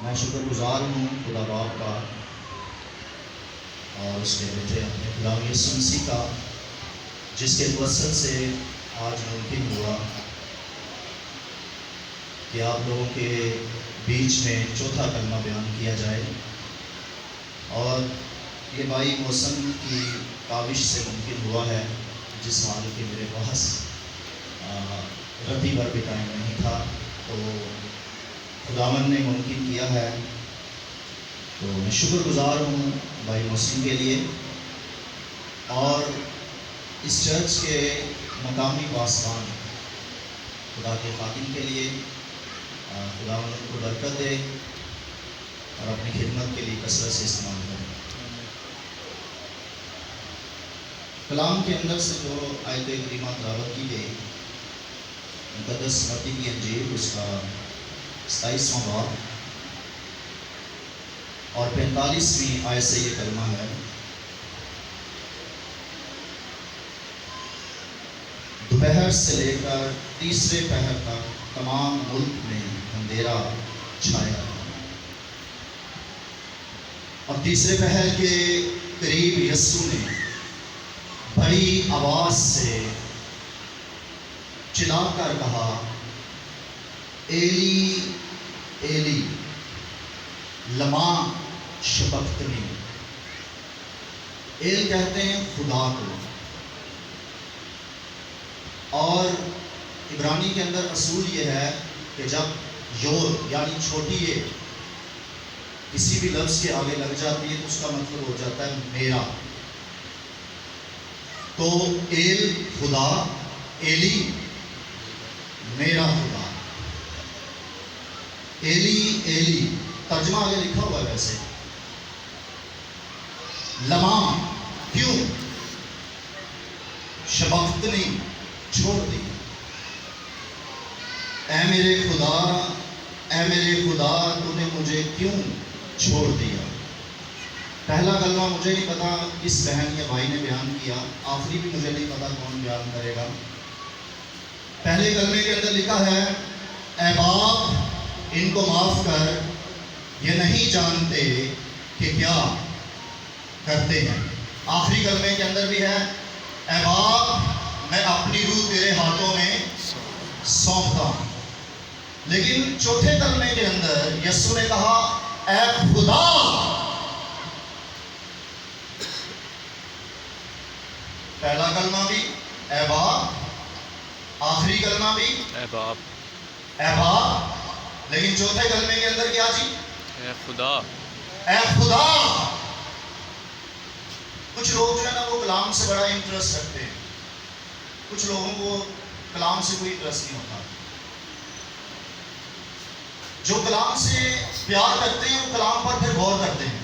میں شکر گزار ہوں خدا باپ کا اور اس کے بیٹے اپنے خدا یسوع مسیح کا، جس کے توسط سے آج ممکن ہوا کہ آپ لوگوں کے بیچ میں چوتھا کلمہ بیان کیا جائے، اور یہ بائی موسم کی کاوش سے ممکن ہوا ہے، جس حال کہ میرے پاس رتی بھر بھی ٹائم نہیں تھا، تو خداوند نے ممکن کیا ہے۔ تو میں شکر گزار ہوں بھائی محسن کے لیے اور اس چرچ کے مقامی پاسبان خدا کے خادم کے لیے۔ خداوند ان کو برکت دے اور اپنی خدمت کے لیے کثرت سے استعمال کرے۔ کلام کے اندر سے جو آیت کریمہ تلاوت کی گئی، مقدس متی کی انجیل اس کا 27واں باب اور 45ویں آیت سے یہ کلمہ ہے: دوپہر سے لے کر تیسرے پہر تک تمام ملک میں اندھیرا چھایا، اور تیسرے پہر کے قریب یسوع نے بڑی آواز سے چلا کر کہا، ایلی ایلی لما شبقتنی۔ ایل کہتے ہیں خدا کو، اور عبرانی کے اندر اصول یہ ہے کہ جب یود یعنی چھوٹی یہ کسی بھی لفظ کے آگے لگ جاتی ہے تو اس کا مطلب ہو جاتا ہے میرا۔ تو ایل خدا، ایلی میرا خدا۔ ایلی ایلی ترجمہ آگے لکھا ہوا ہے ویسے، لما کیوں، شبقتنی چھوڑ دی، اے میرے خدا، اے میرے خدا تو نے مجھے کیوں چھوڑ دیا۔ پہلا کلمہ مجھے نہیں پتا کس بہن یا بھائی نے بیان کیا، آخری بھی مجھے نہیں پتا کون بیان کرے گا۔ پہلے کلمے کے اندر لکھا ہے، اے باپ ان کو معاف کر، یہ نہیں جانتے کہ کیا کرتے ہیں۔ آخری کلمے کے اندر بھی ہے، اے باپ میں اپنی روح تیرے ہاتھوں میں سونپتا ہوں۔ لیکن چوتھے کلمے کے اندر یسوع نے کہا، اے خدا۔ پہلا کلمہ بھی اے باپ، آخری کلمہ بھی اے باپ، اے باپ، لیکن چوتھے کلمے کے اندر کیا جی؟ اے خدا۔ اے خدا۔ کچھ لوگ جو ہے نا وہ کلام سے بڑا انٹرسٹ رکھتے ہیں، کچھ لوگوں کو کلام سے کوئی انٹرسٹ نہیں ہوتا۔ جو کلام سے پیار کرتے ہیں وہ کلام پر پھر غور کرتے ہیں۔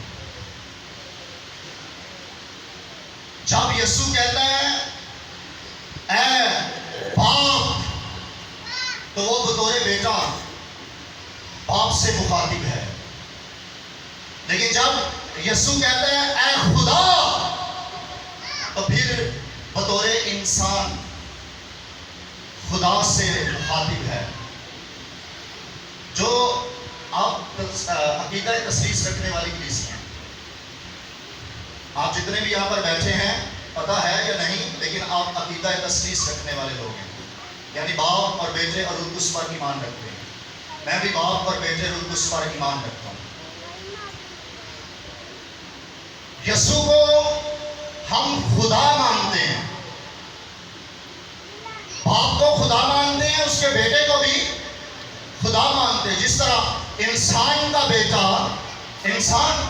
جب یسوع کہتا ہے اے باپ، تو وہ بطور بیٹا باپ سے مخاطب ہے، لیکن جب یسوع کہتا ہے اے خدا، تو پھر بطور انسان خدا سے مخاطب ہے۔ جو آپ عقیدہ تثلیث رکھنے والی کلیسیاں، آپ جتنے بھی یہاں پر بیٹھے ہیں پتہ ہے یا نہیں، لیکن آپ عقیدہ تثلیث رکھنے والے لوگ ہیں، یعنی باپ اور بیٹے اور روح القدس پر ایمان رکھتے ہیں۔ میں بھی باپ اور بیٹے روح القدس پر ایمان رکھتا ہوں۔ یسوع کو ہم خدا مانتے ہیں، باپ کو خدا مانتے ہیں، اس کے بیٹے کو بھی خدا مانتے ہیں۔ جس طرح انسان کا بیٹا انسان،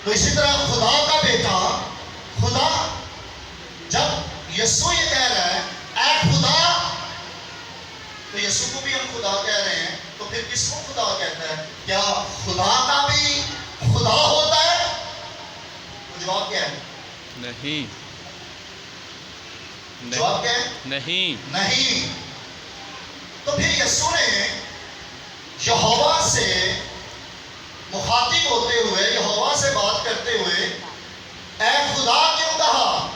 تو اسی طرح خدا کا بیٹا خدا۔ جب یسوع یہ کہہ رہا ہے اے خدا، تو یسوع کو بھی ہم خدا کہہ رہے ہیں، تو پھر کس کو خدا کہتا ہے؟ کیا خدا کا بھی خدا ہوتا ہے؟ تو جواب کیا ہے؟ نہیں۔ جواب کیا ہے؟ نہیں۔ نہیں۔ تو پھر یسوع نے یہوہ سے مخاطب ہوتے ہوئے، یہوہ سے بات کرتے ہوئے اے خدا کیوں کہا؟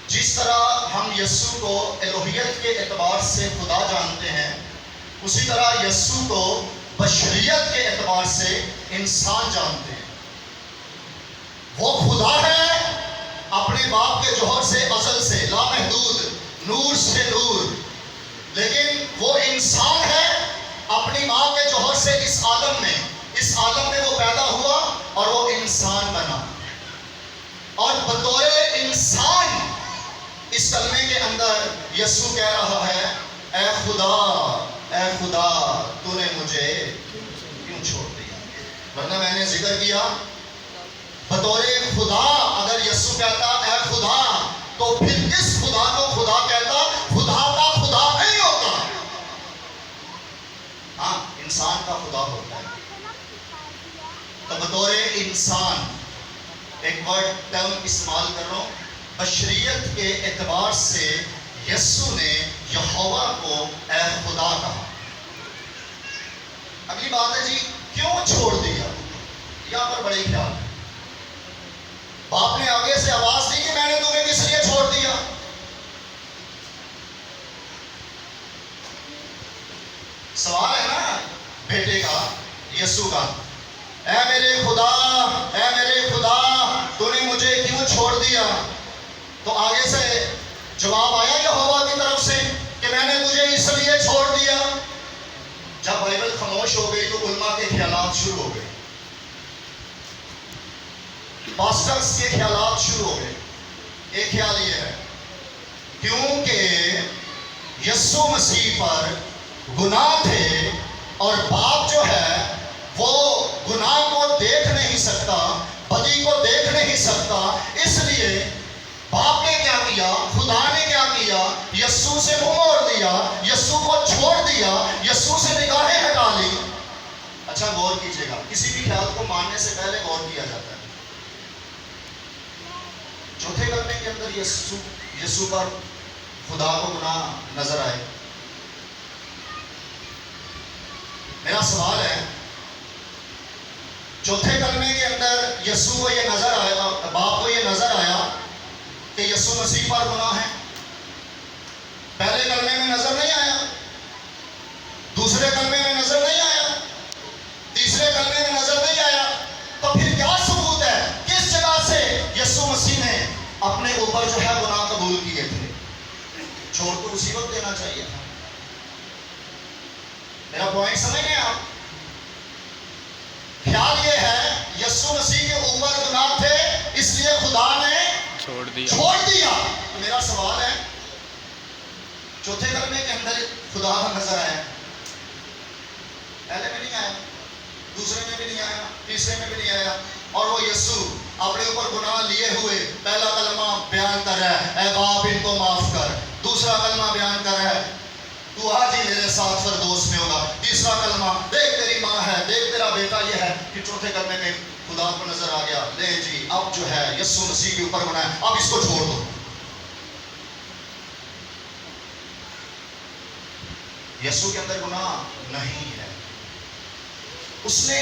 جس طرح ہم یسوع کو الوہیت کے اعتبار سے خدا جانتے ہیں، اسی طرح یسوع کو بشریت کے اعتبار سے انسان جانتے ہیں۔ وہ خدا ہے اپنے باپ کے جوہر سے، ازل سے، لامحدود، نور سے نور، لیکن وہ انسان ہے اپنی ماں کے جوہر سے اس عالم میں وہ پیدا ہوا اور وہ انسان بنا، اور بطور انسان اس کلمے کے اندر یسوع کہہ رہا ہے اے خدا تو نے مجھے کیوں چھوڑ دیا؟ ورنہ میں نے ذکر کیا بطور خدا اگر یسوع کہتا اے خدا تو پھر کس خدا کو خدا کہتا؟ خدا کا خدا نہیں ہوتا، ہاں انسان کا خدا ہوتا ہے۔ تو بطور انسان ایک ورڈ ٹرم استعمال کر رہا ہوں، بشریت کے اعتبار سے یسوع نے یہوہ کو اے خدا کہا۔ اگلی بات ہے جی کیوں چھوڑ دیا؟ یہاں پر بڑے خیال ہے۔ باپ نے آگے سے آواز دی کہ میں نے تمہیں کس لیے چھوڑ دیا؟ سوال ہے نا بیٹے کا، یسوع کا، اے میرے خدا تو نے مجھے کیوں چھوڑ دیا؟ تو آگے سے جواب آیا یہوہ کی طرف سے کہ میں نے تجھے اس لیے چھوڑ دیا۔ جب بائبل خاموش ہو گئی تو علماء کے خیالات شروع ہو گئے، پاسٹرز کے خیالات شروع ہو گئے۔ ایک خیال یہ ہے کیونکہ یسوع مسیح پر گناہ تھے اور باپ جو ہے وہ گناہ کو دیکھ نہیں سکتا، بدی کو دیکھ نہیں سکتا، اس لیے باپ نے کیا کیا، خدا نے کیا کیا، یسوع سے منہ موڑ لیا، یسوع کو چھوڑ دیا، یسوع سے نگاہیں ہٹا لی۔ اچھا غور کیجئے گا، کسی بھی خیال کو ماننے سے پہلے غور کیا جاتا ہے۔ چوتھے کلمے کے اندر یسوع پر خدا کو گناہ نظر آئے۔ میرا سوال ہے چوتھے کلمے کے اندر یسوع کو یہ نظر آیا، باپ کو یہ نظر آیا کہ یسوع مسیح پر گناہ ہے، پہلے کلمے میں نظر نہیں آیا، دوسرے کلمے میں نظر نہیں آیا، تیسرے کلمے میں نظر نہیں آیا، تو پھر کیا ثبوت ہے کس جگہ سے یسوع مسیح نے اپنے اوپر جو ہے گناہ قبول کیے تھے؟ چھوڑ تو اسی وقت دینا چاہیے تھا۔ میرا پوائنٹ سمجھ گئے آپ؟ خیال یہ ہے یسوع مسیح کے اوپر گناہ تھے اس لیے خدا نے چھوڑ دیا۔ تو میرا سوال ہے چوتھے کلمے کے اندر خدا کا نظر آیا، پہلے میں نہیں آیا، دوسرے میں بھی نہیں آیا، تیسرے میں بھی نہیں آیا، اور وہ یسوع اپنے اوپر گناہ لیے ہوئے پہلا کلمہ بیان کر رہا ہے اے باپ ان کو معاف کر، دوسرا کلمہ بیان کر رہا ہے تو آج ہی میرے ساتھ فردوس میں ہوگا، تیسرا کلمہ دیکھ تیری ماں ہے، دیکھ تیرا بیٹا یہ ہے، کہ چوتھے کلمے میں خدا کو نظر آ گیا لے جی اب جو ہے یسوع مسیح کے اوپر گناہ ہے، اب اس کو چھوڑ دو۔ یسوع کے اندر گناہ نہیں ہے، اس نے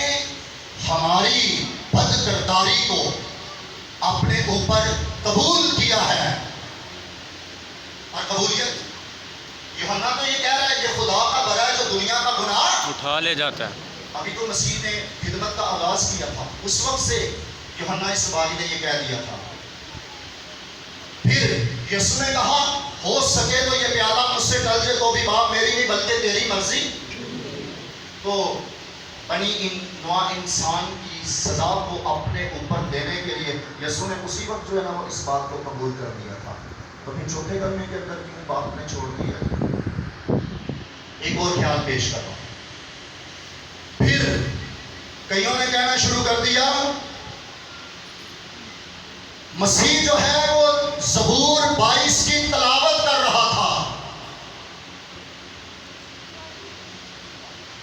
ہماری بد کرداری کو اپنے اوپر قبول کیا ہے، اور قبولیت یوحنا تو یہ کہہ رہا ہے یہ خدا کا بڑا ہے جو دنیا کا گناہ اٹھا لے جاتا ہے۔ ابھی تو مسیح نے خدمت کا آغاز کیا تھا، اس وقت سے یوحنا اسباغی نے یہ کہہ دیا تھا۔ پھر یسوع نے کہا ہو سکے تو یہ پیالہ مجھ سے ٹل جائے تو بھی باپ میری نہیں بلکہ تیری مرضی۔ تو بنی نوع انسان کی سزا کو اپنے اوپر دینے کے لیے یسوع نے اسی وقت جو ہے نا وہ اس بات کو قبول کر دیا تھا۔ تو پھر چوتھے کلمے کے اندر کیوں باپ نے چھوڑ دیا؟ ایک اور خیال پیش کر رہا ہوں۔ پھر کئیوں نے کہنا شروع کر دیا مسیح جو ہے وہ زبور 22 کی تلاوت کر رہا تھا۔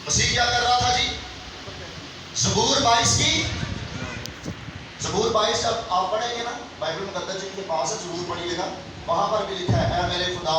مسیح کیا کر رہا تھا جی؟ زبور 22 کی، زبور 22 جب آپ پڑھیں گے نا بائبل مقدس جن کے پاس ہے ضرور پڑھیے گا، وہاں پر بھی لکھا ہے اے میرے خدا